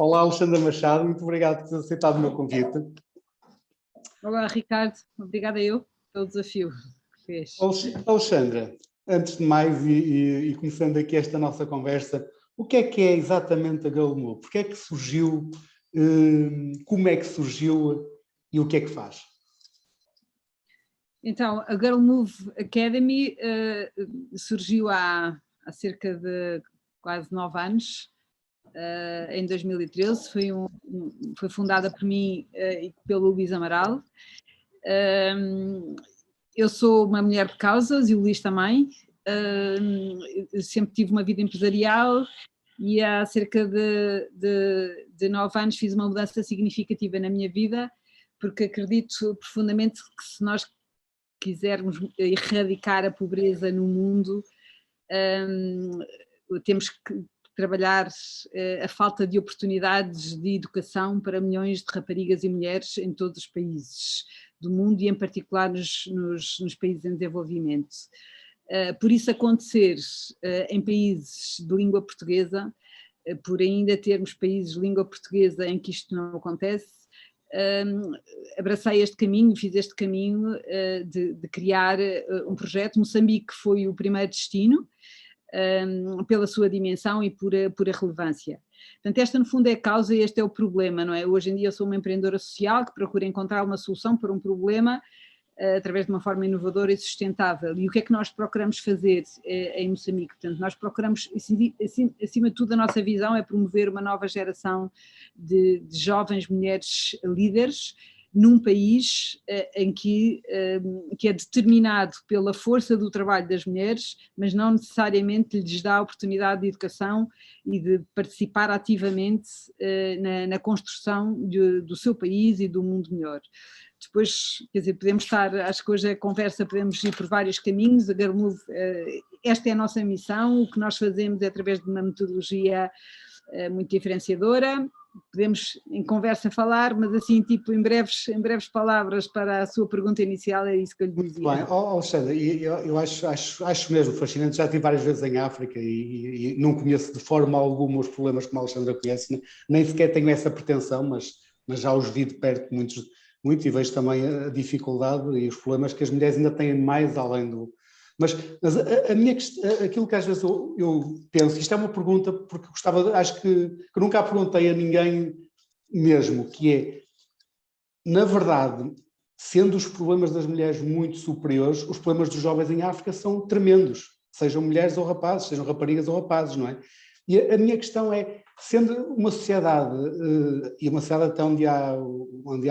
Olá, Alexandra Machado, muito obrigado por ter aceitado o meu convite. Olá, Ricardo, obrigada eu pelo desafio que fez. Alexandra, antes de mais, e começando aqui esta nossa conversa, o que é exatamente a Girl Move? Porque é que surgiu, como é que surgiu e o que é que faz? Então, a Girl Move Academy surgiu há cerca de quase 9 anos, em 2013, foi fundada por mim e pelo Luís Amaral. Eu sou uma mulher de causas e o Luís também. Sempre tive uma vida empresarial e há cerca de 9 anos fiz uma mudança significativa na minha vida, porque acredito profundamente que se nós quisermos erradicar a pobreza no mundo, temos que trabalhar a falta de oportunidades de educação para milhões de raparigas e mulheres em todos os países do mundo e em particular nos países em desenvolvimento. Por isso acontecer em países de língua portuguesa, por ainda termos países de língua portuguesa em que isto não acontece, abracei este caminho, fiz este caminho de criar um projeto. Moçambique foi o primeiro destino, pela sua dimensão e por a relevância. Portanto, esta no fundo é a causa e este é o problema, não é? Hoje em dia eu sou uma empreendedora social que procura encontrar uma solução para um problema através de uma forma inovadora e sustentável. E o que é que nós procuramos fazer em Moçambique? Portanto, nós procuramos, acima de tudo, a nossa visão é promover uma nova geração de jovens mulheres líderes num país em que é determinado pela força do trabalho das mulheres, mas não necessariamente lhes dá a oportunidade de educação e de participar ativamente na construção do seu país e do mundo melhor. Depois, quer dizer, podemos estar, acho que hoje a conversa podemos ir por vários caminhos. A Girl Move, esta é a nossa missão, o que nós fazemos é através de uma metodologia muito diferenciadora. Podemos em conversa falar, mas assim, tipo, em breves palavras para a sua pergunta inicial, é isso que eu lhe dizia. Muito bem, Alexandra, eu acho mesmo fascinante, já estive várias vezes em África e não conheço de forma alguma os problemas como a Alexandra conhece, nem sequer tenho essa pretensão, mas já os vi de perto muito, e vejo também a dificuldade e os problemas que as mulheres ainda têm mais além do... Mas a minha questão, aquilo que às vezes eu penso, isto é uma pergunta porque gostava, acho que nunca a perguntei a ninguém mesmo, que é, na verdade, sendo os problemas das mulheres muito superiores, os problemas dos jovens em África são tremendos, sejam mulheres ou rapazes, sejam raparigas ou rapazes, não é? E a minha questão é, sendo uma sociedade, e uma sociedade até onde há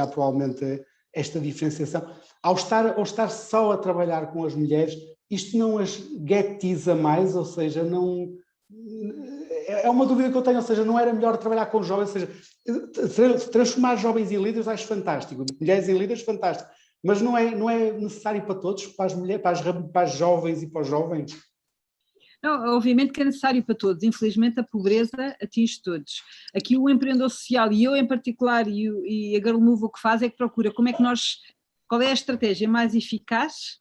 provavelmente esta diferenciação, ao estar só a trabalhar com as mulheres, isto não as guetiza mais, ou seja, não... É uma dúvida que eu tenho, ou seja, não era melhor trabalhar com jovens, ou seja, transformar jovens em líderes acho fantástico, mulheres em líderes fantástico, mas não é necessário para todos, para as mulheres, para as jovens e para os jovens? Não, obviamente que é necessário para todos, infelizmente a pobreza atinge todos. Aqui o empreendedor social, e eu em particular, e a Girl Move o que faz é que procura qual é a estratégia mais eficaz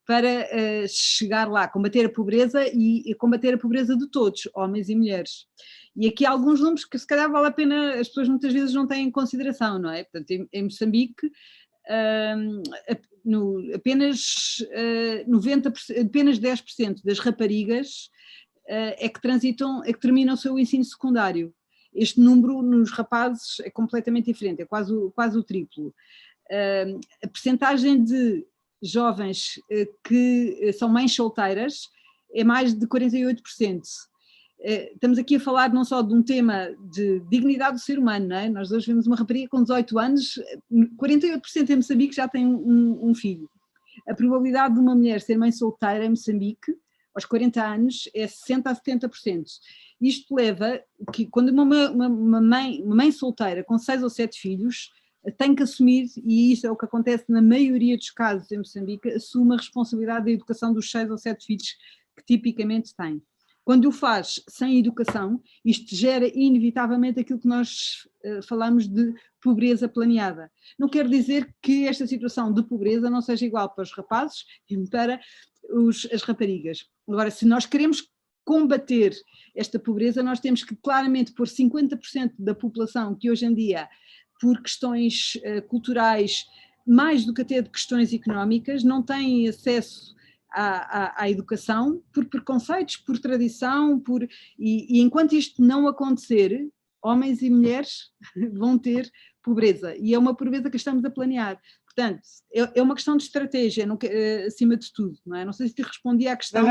para chegar lá, combater a pobreza e combater a pobreza de todos, homens e mulheres. E aqui há alguns números que se calhar vale a pena, as pessoas muitas vezes não têm em consideração, não é? Portanto, em Moçambique, apenas 10% das raparigas é que terminam o seu ensino secundário. Este número nos rapazes é completamente diferente, é quase o triplo. A percentagem de jovens que são mães solteiras é mais de 48%. Estamos aqui a falar não só de um tema de dignidade do ser humano, não é? Nós hoje vemos uma rapariga com 18 anos, 48% em Moçambique já tem um filho. A probabilidade de uma mulher ser mãe solteira em Moçambique, aos 40 anos, é 60% a 70%. Isto leva que quando uma mãe solteira com 6 ou 7 filhos tem que assumir, e isso é o que acontece na maioria dos casos em Moçambique, assume a responsabilidade da educação dos 6 ou 7 filhos que tipicamente tem. Quando o faz sem educação, isto gera inevitavelmente aquilo que nós falamos de pobreza planeada. Não quer dizer que esta situação de pobreza não seja igual para os rapazes e para as raparigas. Agora, se nós queremos combater esta pobreza, nós temos que claramente pôr 50% da população que hoje em dia, por questões culturais, mais do que até de questões económicas, não têm acesso à educação, por preconceitos, por tradição, e enquanto isto não acontecer, homens e mulheres vão ter pobreza, e é uma pobreza que estamos a planear. Portanto, é uma questão de estratégia, acima de tudo, não é? Não sei se te respondi à questão.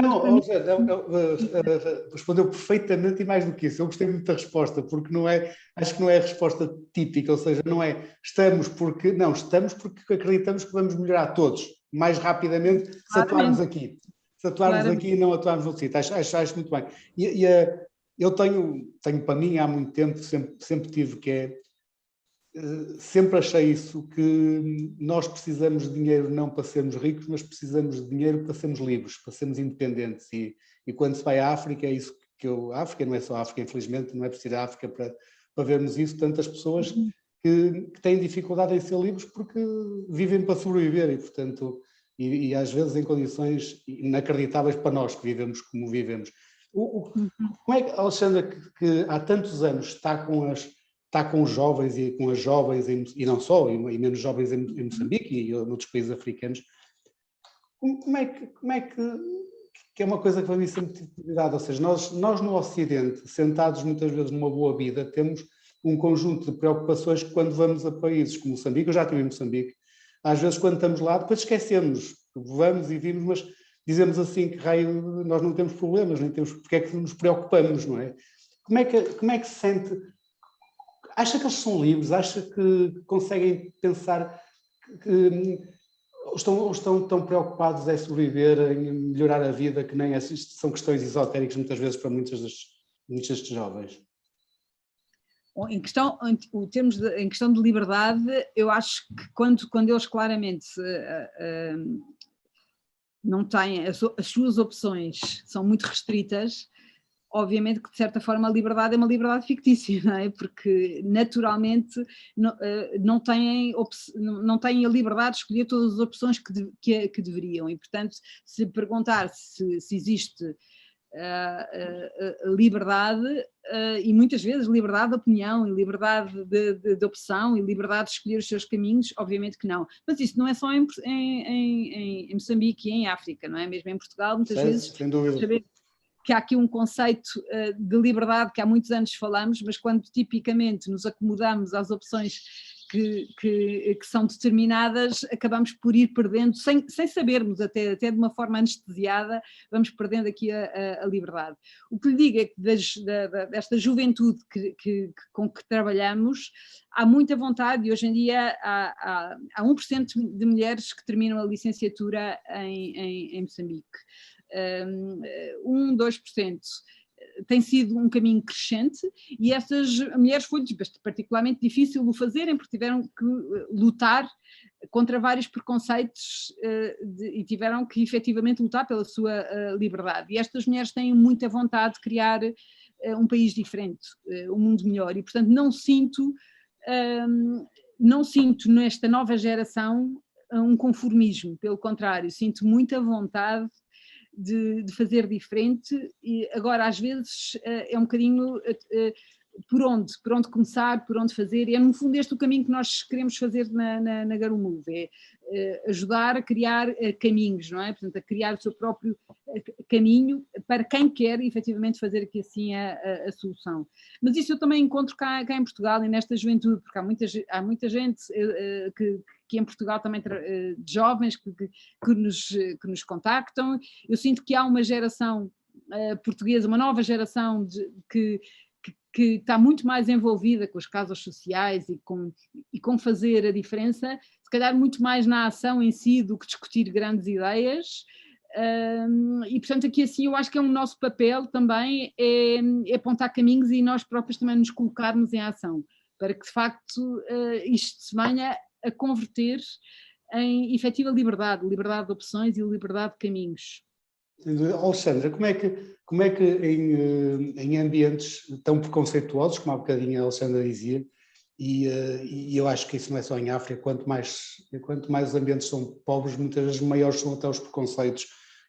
Respondeu perfeitamente, e mais do que isso, eu gostei muito da resposta, porque acho que não é a resposta típica, ou seja, não é estamos porque acreditamos que vamos melhorar todos, mais rapidamente, se atuarmos aqui. Se atuarmos aqui e não atuarmos no sítio. Acho muito bem. Eu tenho para mim há muito tempo, sempre tive que é, sempre achei isso, que nós precisamos de dinheiro não para sermos ricos, mas precisamos de dinheiro para sermos livres, para sermos independentes, e quando se vai à África, é isso que a África não é só a África, infelizmente, não é preciso a África para vermos isso, tantas pessoas que têm dificuldade em ser livres porque vivem para sobreviver e, portanto, e às vezes em condições inacreditáveis para nós que vivemos como vivemos. Como é que, Alexandra, que há tantos anos está com os jovens e com as jovens, e não só, e menos jovens em Moçambique e noutros países africanos, como é que é uma coisa que para mim sempre tive prioridade, ou seja, nós no Ocidente, sentados muitas vezes numa boa vida, temos um conjunto de preocupações que quando vamos a países como Moçambique, eu já estive em Moçambique, às vezes quando estamos lá, depois esquecemos, vamos e vimos, mas dizemos assim que raio, nós não temos problemas, nem temos porque é que nos preocupamos, não é? Como é que se sente? Acha que eles são livres? Acha que conseguem pensar que estão tão preocupados em sobreviver, em melhorar a vida, que nem essas são questões esotéricas muitas vezes para muitos destes jovens? Em questão de liberdade, eu acho que quando eles claramente não têm, as suas opções são muito restritas, obviamente que de certa forma a liberdade é uma liberdade fictícia, não é? Porque naturalmente não têm a liberdade de escolher todas as opções que deveriam, e portanto se perguntar se existe liberdade, e muitas vezes liberdade de opinião, e liberdade de opção, e liberdade de escolher os seus caminhos, obviamente que não. Mas isso não é só em Moçambique e em África, não é? Mesmo em Portugal, muitas vezes, sem dúvida, que há aqui um conceito de liberdade que há muitos anos falamos, mas quando tipicamente nos acomodamos às opções que são determinadas, acabamos por ir perdendo, sem sabermos, até de uma forma anestesiada, vamos perdendo aqui a liberdade. O que lhe digo é que desta juventude com que trabalhamos, há muita vontade, e hoje em dia há 1% de mulheres que terminam a licenciatura em Moçambique. 2%. Tem sido um caminho crescente, e essas mulheres foi-lhes particularmente difícil o fazerem, porque tiveram que lutar contra vários preconceitos e tiveram que efetivamente lutar pela sua liberdade. E estas mulheres têm muita vontade de criar um país diferente, um mundo melhor, e portanto não sinto nesta nova geração um conformismo, pelo contrário, sinto muita vontade de fazer diferente, e agora às vezes é um bocadinho por onde começar, por onde fazer, e é no fundo este o caminho que nós queremos fazer na Girl Move, é ajudar a criar caminhos, não é? Portanto, a criar o seu próprio caminho para quem quer efetivamente fazer aqui assim a solução. Mas isso eu também encontro cá em Portugal e nesta juventude, porque há muita gente que em Portugal também, de jovens que nos contactam. Eu sinto que há uma geração portuguesa, uma nova geração que está muito mais envolvida com as causas sociais e com fazer a diferença, se calhar muito mais na ação em si do que discutir grandes ideias. E portanto aqui assim eu acho que é um nosso papel também é apontar caminhos e nós próprios também nos colocarmos em ação, para que de facto isto se venha a converter em efetiva liberdade de opções e liberdade de caminhos. Alexandra, como é que em ambientes tão preconceituosos, como há bocadinho a Alexandra dizia, e eu acho que isso não é só em África, quanto mais os ambientes são pobres, muitas vezes maiores são até os preconceitos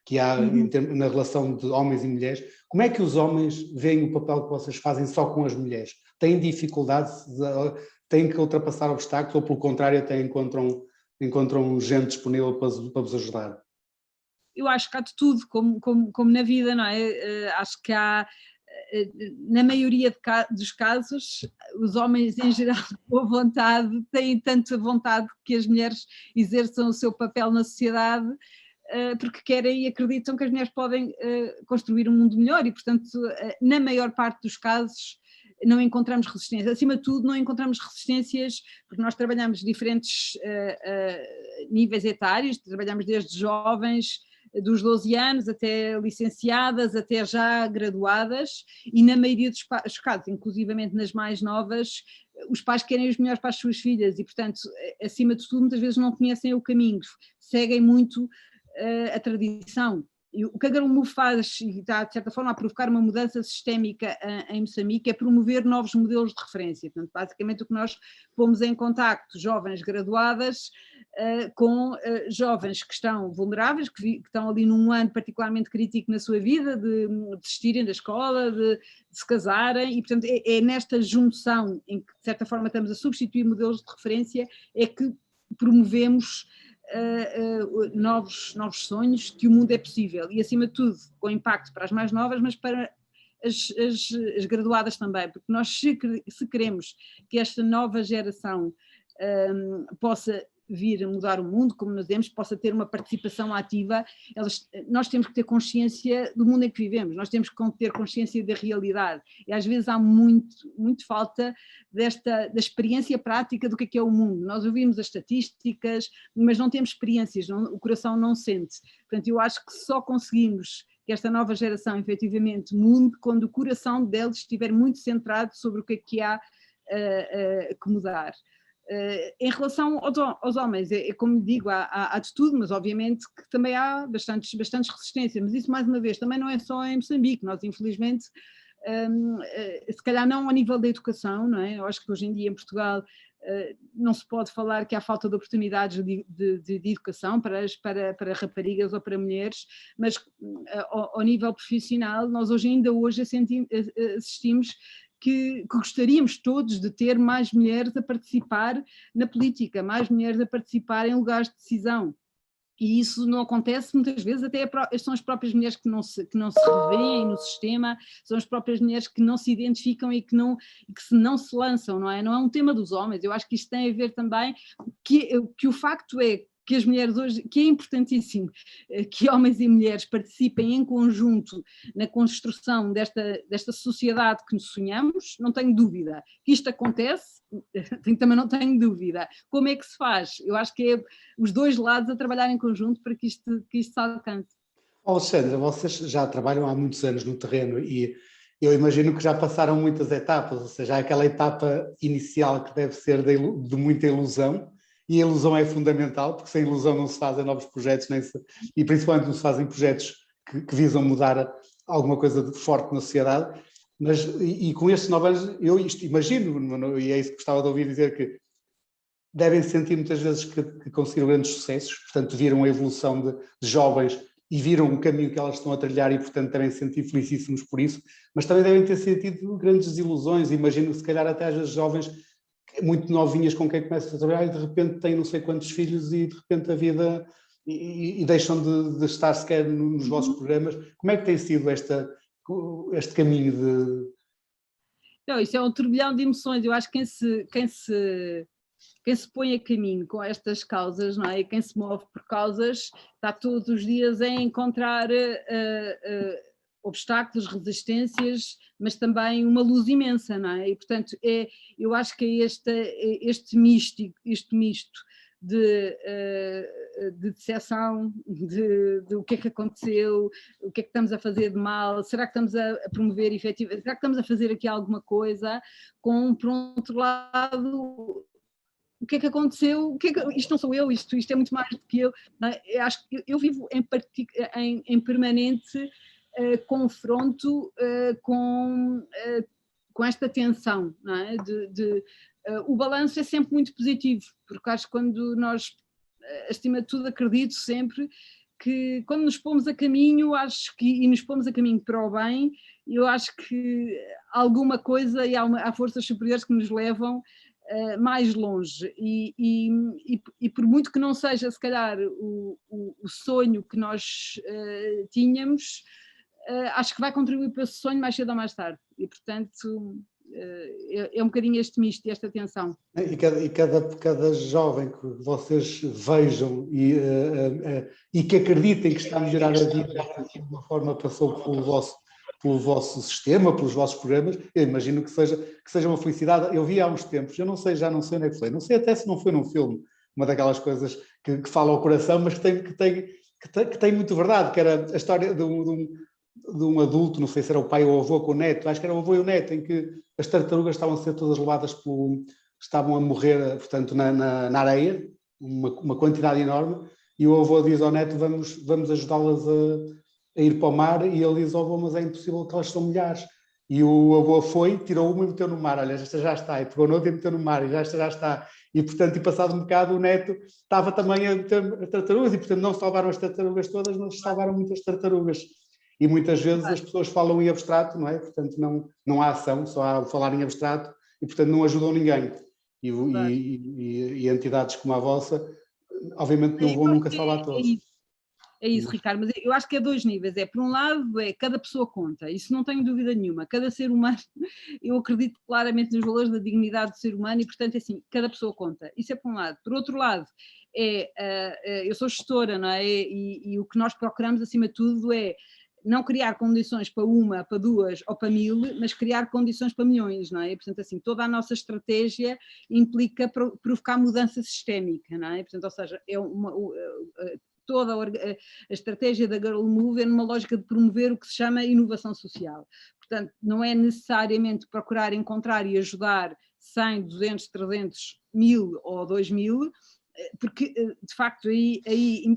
que há na relação de homens e mulheres. Como é que os homens veem o papel que vocês fazem só com as mulheres? Têm dificuldades, têm que ultrapassar obstáculos ou, pelo contrário, até encontram gente disponível para vos ajudar? Eu acho que há de tudo, como na vida, não é? Acho que há, na maioria dos casos, os homens em geral, de boa vontade, têm tanta vontade que as mulheres exerçam o seu papel na sociedade, porque querem e acreditam que as mulheres podem construir um mundo melhor e, portanto, na maior parte dos casos, não encontramos resistência. Acima de tudo, não encontramos resistências, porque nós trabalhamos diferentes níveis etários, trabalhamos desde jovens, dos 12 anos até licenciadas, até já graduadas, e na maioria dos casos, inclusivamente nas mais novas, os pais querem os melhores para as suas filhas e, portanto, acima de tudo, muitas vezes não conhecem o caminho, seguem muito a tradição. E o que a Girl Move faz, e está de certa forma a provocar uma mudança sistémica em Moçambique, é promover novos modelos de referência. Portanto, basicamente o que nós pomos em contacto jovens graduadas com jovens que estão vulneráveis, que estão ali num ano particularmente crítico na sua vida, de desistirem da escola, de se casarem, e portanto é nesta junção em que de certa forma estamos a substituir modelos de referência, é que promovemos novos sonhos, que o mundo é possível e, acima de tudo, com impacto para as mais novas, mas para as graduadas também, porque nós, se queremos que esta nova geração possa vir a mudar o mundo, como nós dizemos, possa ter uma participação ativa, nós temos que ter consciência do mundo em que vivemos, nós temos que ter consciência da realidade, e às vezes há muito falta da experiência prática do que é o mundo. Nós ouvimos as estatísticas, mas não temos experiências, o coração não sente. Portanto, eu acho que só conseguimos que esta nova geração efetivamente mude quando o coração deles estiver muito centrado sobre o que há que mudar. Em relação aos homens, é como digo, há de tudo, mas obviamente que também há bastantes resistências, mas isso mais uma vez também não é só em Moçambique, nós infelizmente, se calhar não ao nível da educação, não é? Eu acho que hoje em dia em Portugal não se pode falar que há falta de oportunidades de educação para raparigas ou para mulheres, mas ao nível profissional nós ainda hoje assistimos que gostaríamos todos de ter mais mulheres a participar na política, mais mulheres a participar em lugares de decisão. E isso não acontece muitas vezes, até são as próprias mulheres que não se revêem no sistema, são as próprias mulheres que não se identificam e que não se lançam, não é? Não é um tema dos homens, eu acho que isto tem a ver também, que o facto é que as mulheres hoje, que é importantíssimo que homens e mulheres participem em conjunto na construção desta sociedade que nos sonhamos, não tenho dúvida. Que isto acontece, também não tenho dúvida. Como é que se faz? Eu acho que é os dois lados a trabalhar em conjunto para que isto se alcance. Alexandra, vocês já trabalham há muitos anos no terreno e eu imagino que já passaram muitas etapas, ou seja, há aquela etapa inicial que deve ser de muita ilusão, e a ilusão é fundamental, porque sem ilusão não se fazem novos projetos, e principalmente não se fazem projetos que visam mudar alguma coisa de forte na sociedade, mas e com estes 9 anos, eu imagino, e é isso que gostava de ouvir dizer, que devem sentir muitas vezes que conseguiram grandes sucessos, portanto viram a evolução de jovens e viram o caminho que elas estão a trilhar e, portanto, devem se sentir felicíssimos por isso, mas também devem ter sentido grandes desilusões. Imagino, se calhar, até às jovens muito novinhas com quem começam a trabalhar e de repente têm não sei quantos filhos e de repente a vida e deixam de estar sequer nos vossos programas. Como é que tem sido este caminho de... Não, isso é um turbilhão de emoções. Eu acho que quem se põe a caminho com estas causas, não é? E quem se move por causas está todos os dias a encontrar obstáculos, resistências, mas também uma luz imensa, não é? E portanto eu acho que é este misto de decepção, de o que é que aconteceu, o que é que estamos a fazer de mal, será que estamos a promover efetivamente, será que estamos a fazer aqui alguma coisa, por outro lado, o que é que aconteceu, isto não sou eu, isto é muito mais do que eu, eu acho que eu vivo em permanente confronto com esta tensão, não é? O balanço é sempre muito positivo, porque acho que quando nós, acima de tudo, acredito sempre que quando nos pomos a caminho, e nos pomos a caminho para o bem, eu acho que alguma coisa e há forças superiores que nos levam mais longe e por muito que não seja se calhar o sonho que nós tínhamos, acho que vai contribuir para esse sonho mais cedo ou mais tarde e portanto é um bocadinho este misto e esta tensão. E cada jovem que vocês vejam e que acreditem que está a melhorar a vida de uma forma passou pelo vosso sistema, pelos vossos programas, eu imagino que seja uma felicidade. Eu vi há uns tempos, já não sei onde é que foi, não sei até se não foi num filme, uma daquelas coisas que fala ao coração, mas que tem muito verdade, que era a história de um adulto, não sei se era o pai ou o avô com o neto, acho que era o avô e o neto, em que as tartarugas estavam a ser todas levadas estavam a morrer, portanto, na areia, uma quantidade enorme, e o avô diz ao neto, vamos ajudá-las a ir para o mar, e ele diz ao avô, mas é impossível que elas são milhares. E o avô foi, tirou uma e meteu no mar, olha, esta já está, e pegou noutra e meteu no mar, e esta já está. E, portanto, e passado um bocado, o neto estava também a meter as tartarugas, e, portanto, não salvaram as tartarugas todas, mas salvaram muitas tartarugas. E muitas vezes as pessoas falam em abstrato, não é? Portanto, não há ação, só há falar em abstrato, e, portanto, não ajudam ninguém. E entidades como a vossa, obviamente, não vão nunca salvar todos. É isso, Ricardo, mas eu acho que é dois níveis. Por um lado, cada pessoa conta, isso não tenho dúvida nenhuma. Cada ser humano, eu acredito claramente nos valores da dignidade do ser humano e, portanto, é assim, cada pessoa conta. Isso é por um lado. Por outro lado, eu sou gestora, não é? E o que nós procuramos, acima de tudo, é não criar condições para uma, para duas ou para 1000, mas criar condições para milhões, não é? E, portanto, assim, toda a nossa estratégia implica provocar mudança sistémica, não é? Portanto, ou seja, toda a estratégia da Girl Move é numa lógica de promover o que se chama inovação social. Portanto, não é necessariamente procurar encontrar e ajudar 100, 200, 300, 1000 ou 2000, porque de facto aí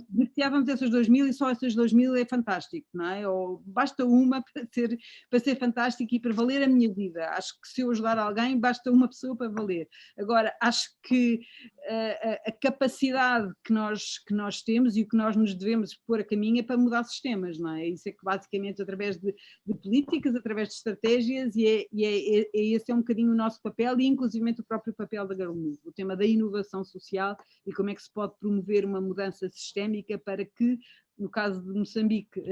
beneficiávamos essas 2000 e só essas 2000 é fantástico, não é? Ou basta uma para ser fantástico e para valer a minha vida. Acho que se eu ajudar alguém basta uma pessoa para valer. Agora, acho que a capacidade que nós temos e o que nós nos devemos pôr a caminho é para mudar sistemas, não é? Isso é que basicamente através de políticas, através de estratégias esse é um bocadinho o nosso papel e inclusivamente o próprio papel da Girl Move, o tema da inovação social e como é que se pode promover uma mudança sistémica para que, no caso de Moçambique,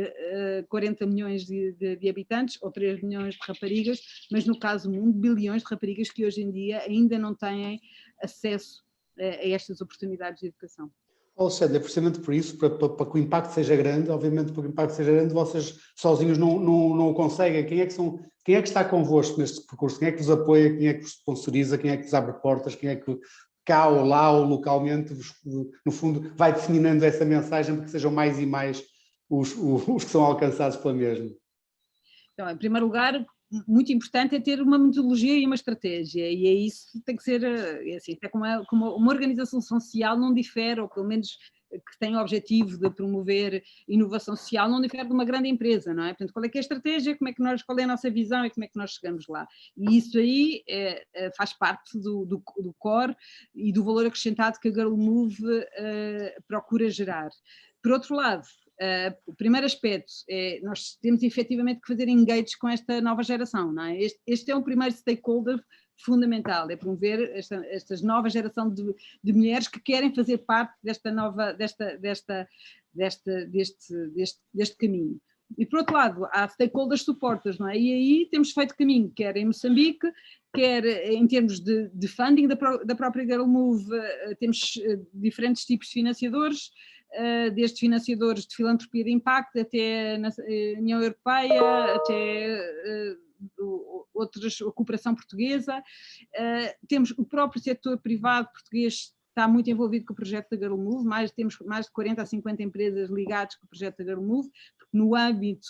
40 milhões de habitantes ou 3 milhões de raparigas, mas no caso do mundo, bilhões de raparigas que hoje em dia ainda não têm acesso a estas oportunidades de educação. Alexandre, é precisamente por isso, para que o impacto seja grande, obviamente para que o impacto seja grande, vocês sozinhos não o conseguem. Quem é que está convosco neste percurso? Quem é que vos apoia? Quem é que vos sponsoriza? Quem é que vos abre portas? Quem é que cá ou lá ou localmente, no fundo, vai disseminando essa mensagem para que sejam mais e mais os que são alcançados pela mesma? Então, em primeiro lugar, muito importante é ter uma metodologia e uma estratégia, e é isso tem que ser, assim, até como uma organização social não difere, ou pelo menos que tem o objetivo de promover inovação social, não difere de uma grande empresa, não é? Portanto, qual é que é a estratégia, qual é a nossa visão e como é que nós chegamos lá? E isso aí faz parte do core e do valor acrescentado que a Girl Move procura gerar. Por outro lado, o primeiro aspecto é nós temos efetivamente que fazer engage com esta nova geração, não é? Este é o primeiro stakeholder fundamental, é promover esta nova geração de mulheres que querem fazer parte deste caminho. E por outro lado, há stakeholders supporters, não é? E aí temos feito caminho, quer em Moçambique, quer em termos de funding da própria Girl Move, temos diferentes tipos de financiadores, desde financiadores de filantropia de impacto até a União Europeia, até a cooperação portuguesa. Temos o próprio setor privado português está muito envolvido com o projeto da Girl Move, temos mais de 40 a 50 empresas ligadas com o projeto da Girl Move, porque no âmbito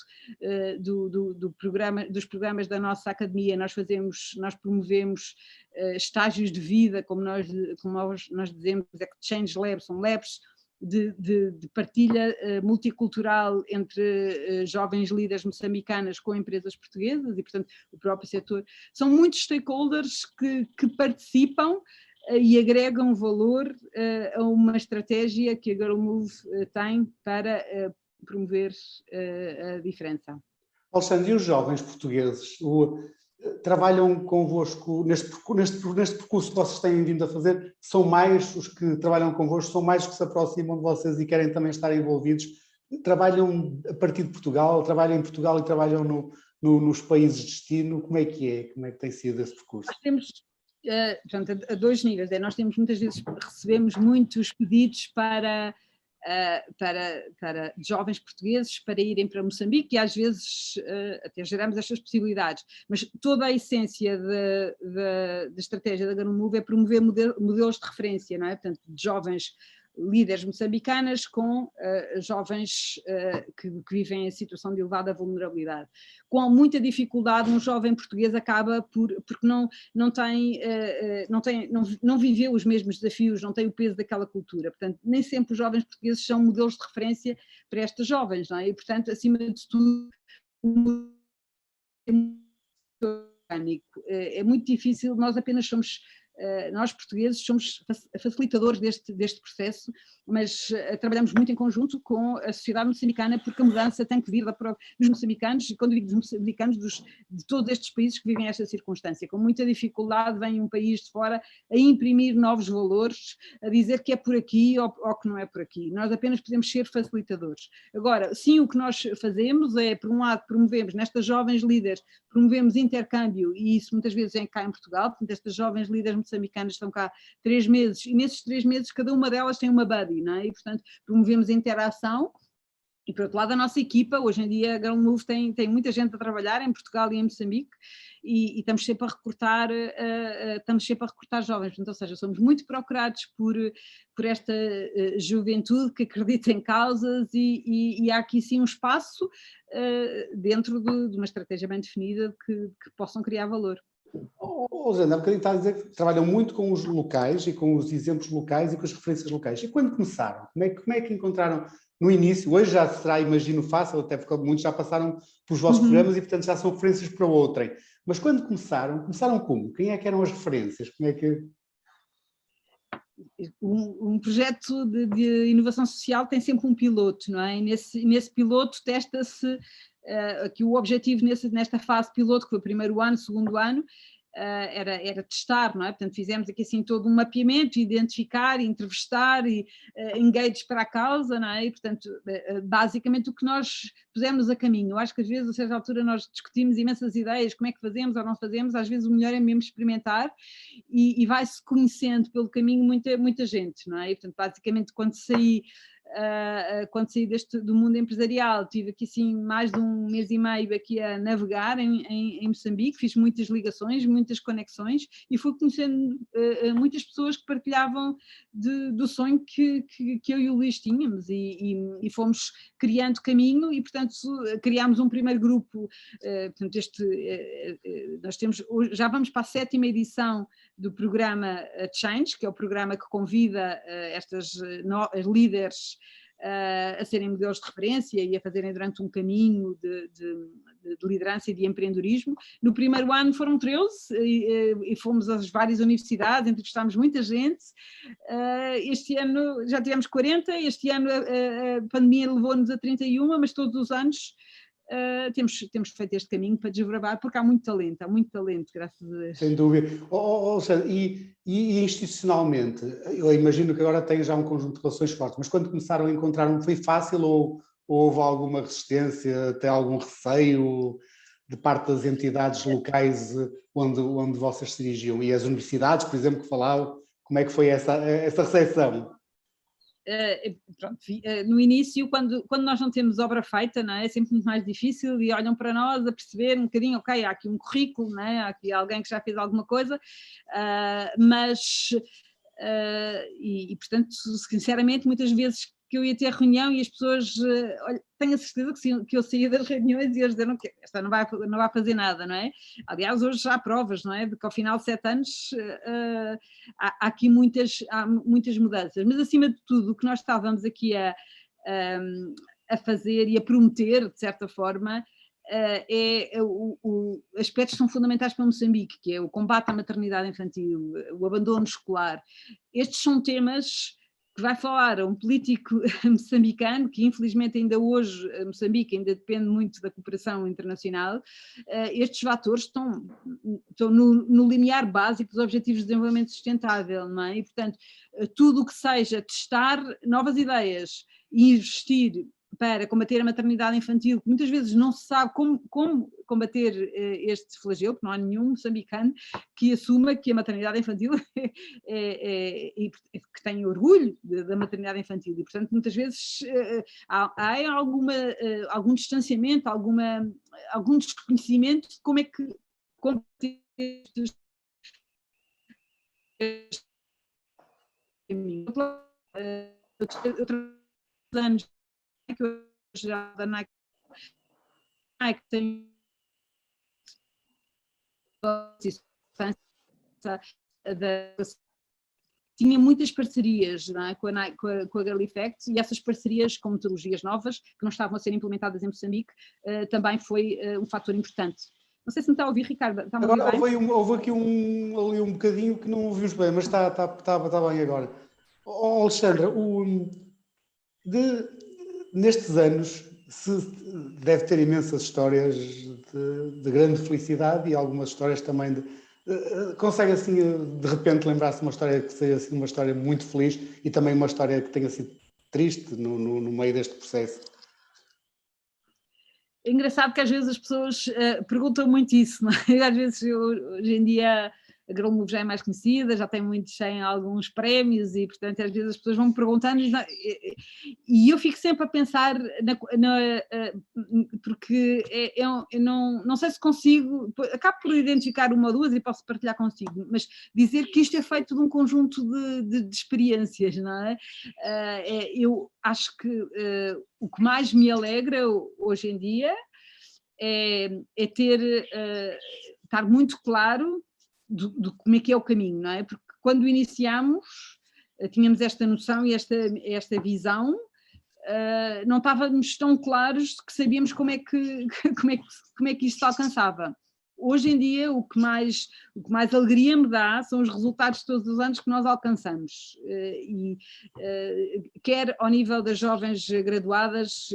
dos programas da nossa academia nós promovemos estágios de vida, como nós dizemos, Exchange Labs, são labs de partilha multicultural entre jovens líderes moçambicanas com empresas portuguesas e, portanto, o próprio setor. São muitos stakeholders que participam e agregam valor a uma estratégia que a Girl Move tem para promover a diferença. Alexandre, e os jovens portugueses trabalham convosco neste percurso que vocês têm vindo a fazer? São mais os que trabalham convosco, são mais os que se aproximam de vocês e querem também estar envolvidos? Trabalham a partir de Portugal, trabalham em Portugal e trabalham nos países de destino? Como é que é? Como é que tem sido esse percurso? Nós temos, portanto, a dois níveis. Nós temos muitas vezes, recebemos muitos pedidos para jovens portugueses para irem para Moçambique, e às vezes até geramos estas possibilidades, mas toda a essência da estratégia da Girl Move é promover modelos de referência, não é? Portanto, de jovens líderes moçambicanas com jovens que vivem em situação de elevada vulnerabilidade. Com muita dificuldade, um jovem português acaba porque não viveu os mesmos desafios, não tem o peso daquela cultura. Portanto, nem sempre os jovens portugueses são modelos de referência para estas jovens, não é? E, portanto, acima de tudo, é muito difícil, nós portugueses somos facilitadores deste processo, mas trabalhamos muito em conjunto com a sociedade moçambicana, porque a mudança tem que vir dos moçambicanos, e quando digo dos moçambicanos, de todos estes países que vivem esta circunstância. Com muita dificuldade vem um país de fora a imprimir novos valores, a dizer que é por aqui ou que não é por aqui. Nós apenas podemos ser facilitadores. Agora, sim, o que nós fazemos é, por um lado, promovemos nestas jovens líderes, promovemos intercâmbio, e isso muitas vezes é cá em Portugal. Portanto, estas jovens líderes moçambicanas estão cá 3 meses, e nesses 3 meses cada uma delas tem uma buddy, não é? E, portanto, promovemos a interação. E, por outro lado, a nossa equipa, hoje em dia, a Girl Move tem muita gente a trabalhar em Portugal e em Moçambique, e estamos sempre a recrutar, jovens. Portanto, ou seja, somos muito procurados por esta juventude que acredita em causas, e há aqui sim um espaço dentro de uma estratégia bem definida que possam criar valor. Zé, há bocadinho está a dizer que trabalham muito com os locais e com os exemplos locais e com as referências locais. E quando começaram? Como é que encontraram no início? Hoje já será, imagino, fácil, até porque muitos já passaram pelos vossos programas e, portanto, já são referências para outrem. Mas quando começaram como? Quem é que eram as referências? Como é que... Um projeto de inovação social tem sempre um piloto, não é? E nesse piloto testa-se, aqui o objetivo nesta fase piloto, que foi o primeiro ano, segundo ano, era testar, não é? Portanto, fizemos aqui assim todo um mapeamento, identificar, entrevistar e engage para a causa, não é? E, portanto, basicamente o que nós pusemos a caminho. Eu acho que às vezes, a certa altura, nós discutimos imensas ideias, como é que fazemos ou não fazemos, às vezes o melhor é mesmo experimentar, e vai-se conhecendo pelo caminho muita gente, não é? E, portanto, basicamente, quando saí do mundo empresarial, tive aqui assim mais de 1 mês e meio aqui a navegar em Moçambique, fiz muitas ligações, muitas conexões, e fui conhecendo muitas pessoas que partilhavam do sonho que eu e o Luís tínhamos, e fomos criando caminho, e portanto criámos um primeiro grupo. Portanto, nós já vamos para a 7ª edição do programa Change, que é o programa que convida estas líderes a serem modelos de referência e a fazerem durante um caminho de liderança e de empreendedorismo. No primeiro ano foram 13 e fomos às várias universidades, entrevistámos muita gente. Este ano já tivemos 40, este ano a pandemia levou-nos a 31, mas todos os anos temos feito este caminho para desbravar, porque há muito talento, graças a Deus. Sem dúvida. E institucionalmente, eu imagino que agora têm já um conjunto de relações fortes, mas quando começaram a encontrar, foi fácil ou houve alguma resistência, até algum receio de parte das entidades locais onde vocês se dirigiam? E as universidades, por exemplo, que falavam, como é que foi essa recepção? Pronto, no início, quando nós não temos obra feita, não é? É sempre muito mais difícil, e olham para nós a perceber um bocadinho, ok, há aqui um currículo, não é? Há aqui alguém que já fez alguma coisa, e portanto, sinceramente, muitas vezes que eu ia ter reunião e as pessoas, olha, tenho a certeza que eu saía das reuniões e eles diziam que esta não vai fazer nada, não é? Aliás, hoje já há provas, não é? De que ao final de 7 anos há aqui muitas mudanças, mas acima de tudo o que nós estávamos aqui a fazer e a prometer, de certa forma, aspectos que são fundamentais para Moçambique, que é o combate à maternidade infantil, o abandono escolar. Estes são temas que vai falar um político moçambicano, que infelizmente ainda hoje Moçambique ainda depende muito da cooperação internacional. Estes fatores estão no limiar básico dos Objetivos de Desenvolvimento Sustentável, não é? E, portanto, tudo o que seja testar novas ideias e investir para combater a maternidade infantil, que muitas vezes não se sabe como combater este flagelo, porque não há nenhum moçambicano que assuma que a maternidade infantil e que tenha orgulho da maternidade infantil, e portanto muitas vezes há algum distanciamento, algum desconhecimento de como é que combater estes outros anos que eu já da Nike tem tinha muitas parcerias, não é? com a Girl Effect, e essas parcerias com metodologias novas que não estavam a ser implementadas em Moçambique também foi um fator importante. Não sei se me está a ouvir, Ricardo. Agora houve aqui ali um bocadinho que não ouvimos bem, mas está bem agora. Alexandra, nestes anos se deve ter imensas histórias de grande felicidade e algumas histórias também consegue assim de repente lembrar-se de uma história que seja assim, uma história muito feliz e também uma história que tenha sido triste no meio deste processo? É engraçado que às vezes as pessoas perguntam muito isso, não é? Às vezes hoje em dia a Girl Move já é mais conhecida, já tem alguns prémios e portanto às vezes as pessoas vão me perguntando e eu fico sempre a pensar porque eu não sei se consigo, acabo por identificar uma ou duas e posso partilhar consigo, mas dizer que isto é feito de um conjunto de experiências, não é? Eu acho que o que mais me alegra hoje em dia é estar muito claro de como é que é o caminho, não é? Porque quando iniciámos tínhamos esta noção e esta visão, não estávamos tão claros que sabíamos como é que isto se alcançava. Hoje em dia o que mais alegria me dá são os resultados de todos os anos que nós alcançamos, quer ao nível das jovens graduadas,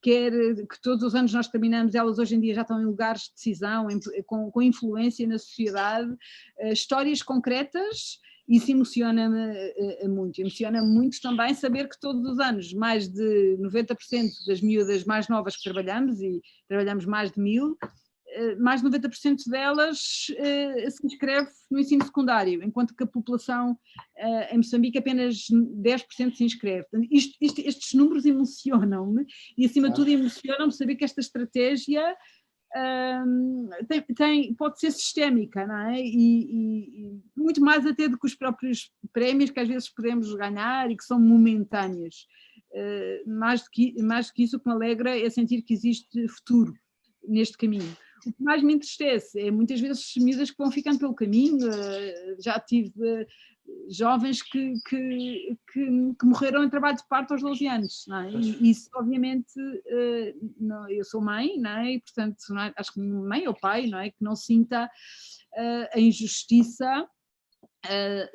quer que todos os anos nós terminamos, elas hoje em dia já estão em lugares de decisão, com influência na sociedade, histórias concretas. Isso emociona-me muito. Emociona-me muito também saber que todos os anos mais de 90% das miúdas mais novas que trabalhamos, e trabalhamos mais de 1000, mais de 90% delas se inscreve no ensino secundário, enquanto que a população em Moçambique apenas 10% se inscreve. Estes números emocionam-me e, acima de tudo, emocionam-me saber que esta estratégia pode ser sistémica, não é? E muito mais até do que os próprios prémios que às vezes podemos ganhar e que são momentâneos. Mais do que isso, o que me alegra é sentir que existe futuro neste caminho. O que mais me entristece é muitas vezes miúdas que vão ficando pelo caminho. Já tive jovens que morreram em trabalho de parto aos 12 anos, não é? E isso obviamente, eu sou mãe, não é? E portanto não é? Acho que mãe ou pai, não é? Que não sinta a injustiça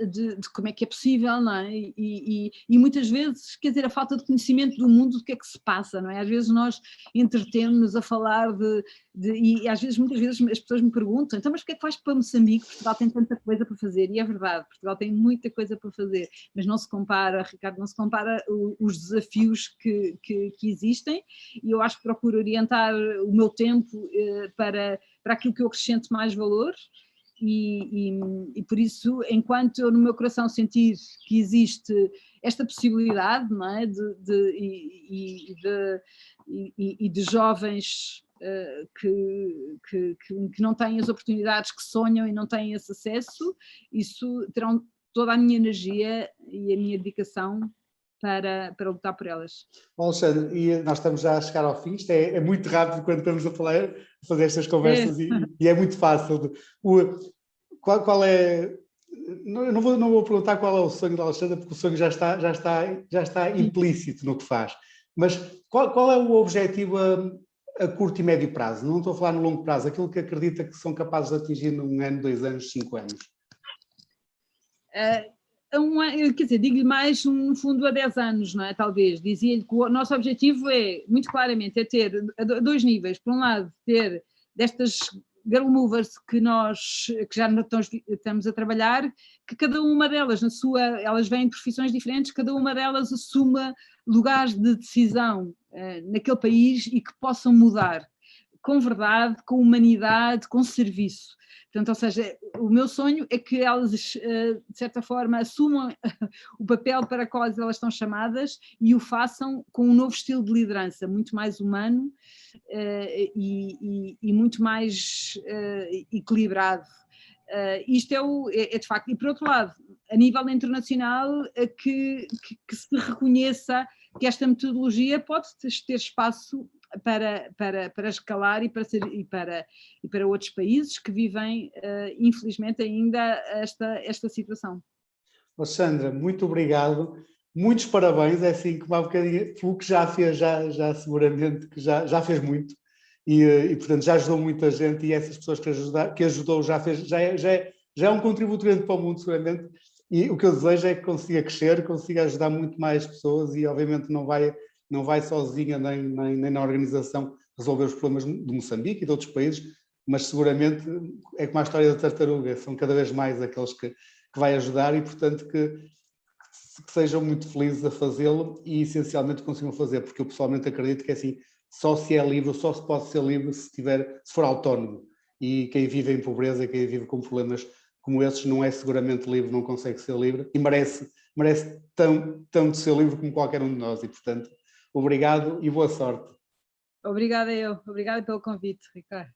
de como é que é possível, não é? E muitas vezes, quer dizer, a falta de conhecimento do mundo, do que é que se passa, não é? Às vezes nós entretemos-nos a falar e às vezes, muitas vezes as pessoas me perguntam, então mas o que é que faz para Moçambique? Portugal tem tanta coisa para fazer, e é verdade, Portugal tem muita coisa para fazer, mas não se compara, Ricardo, não se compara os desafios que existem, e eu acho que procuro orientar o meu tempo para aquilo que eu acrescento mais valor. E por isso, enquanto eu no meu coração sentir que existe esta possibilidade, não é, de jovens que não têm as oportunidades, que sonham e não têm esse acesso, isso terão toda a minha energia e a minha dedicação para lutar por elas. Alexandre, e nós estamos já a chegar ao fim, isto é muito rápido quando estamos a fazer estas conversas e é muito fácil. Qual é... Não vou perguntar qual é o sonho da Alexandra, porque o sonho já está implícito no que faz, mas qual é o objetivo a curto e médio prazo, não estou a falar no longo prazo, aquilo que acredita que são capazes de atingir num ano, 2 anos, 5 anos? Quer dizer, digo-lhe mais, no fundo, a 10 anos, não é? Talvez. Dizia-lhe que o nosso objetivo é, muito claramente, é ter a 2 níveis. Por um lado, ter destas girl movers que já estamos a trabalhar, que cada uma delas, elas vêm de profissões diferentes, cada uma delas assuma lugares de decisão naquele país e que possam mudar com verdade, com humanidade, com serviço. Portanto, ou seja, o meu sonho é que elas, de certa forma, assumam o papel para o qual elas estão chamadas e o façam com um novo estilo de liderança, muito mais humano e muito mais equilibrado. Isto é de facto, e por outro lado, a nível internacional, que se reconheça que esta metodologia pode ter espaço para escalar e para outros países que vivem, infelizmente, ainda esta situação. Sandra, muito obrigado, muitos parabéns, é assim que há bocadinho, pelo que já fez, já seguramente que já fez muito e portanto já ajudou muita gente e essas pessoas que ajudou já é um contributo grande para o mundo seguramente e o que eu desejo é que consiga crescer, consiga ajudar muito mais pessoas e obviamente não vai sozinha nem na organização resolver os problemas de Moçambique e de outros países, mas seguramente é como a história da tartaruga, são cada vez mais aqueles que vai ajudar e, portanto, que sejam muito felizes a fazê-lo e, essencialmente, consigam fazer, porque eu pessoalmente acredito que, assim, só se é livre, só se pode ser livre se for autónomo. E quem vive em pobreza, quem vive com problemas como esses, não é seguramente livre, não consegue ser livre e merece tanto ser livre como qualquer um de nós. E, portanto, obrigado e boa sorte. Obrigada pelo convite, Ricardo.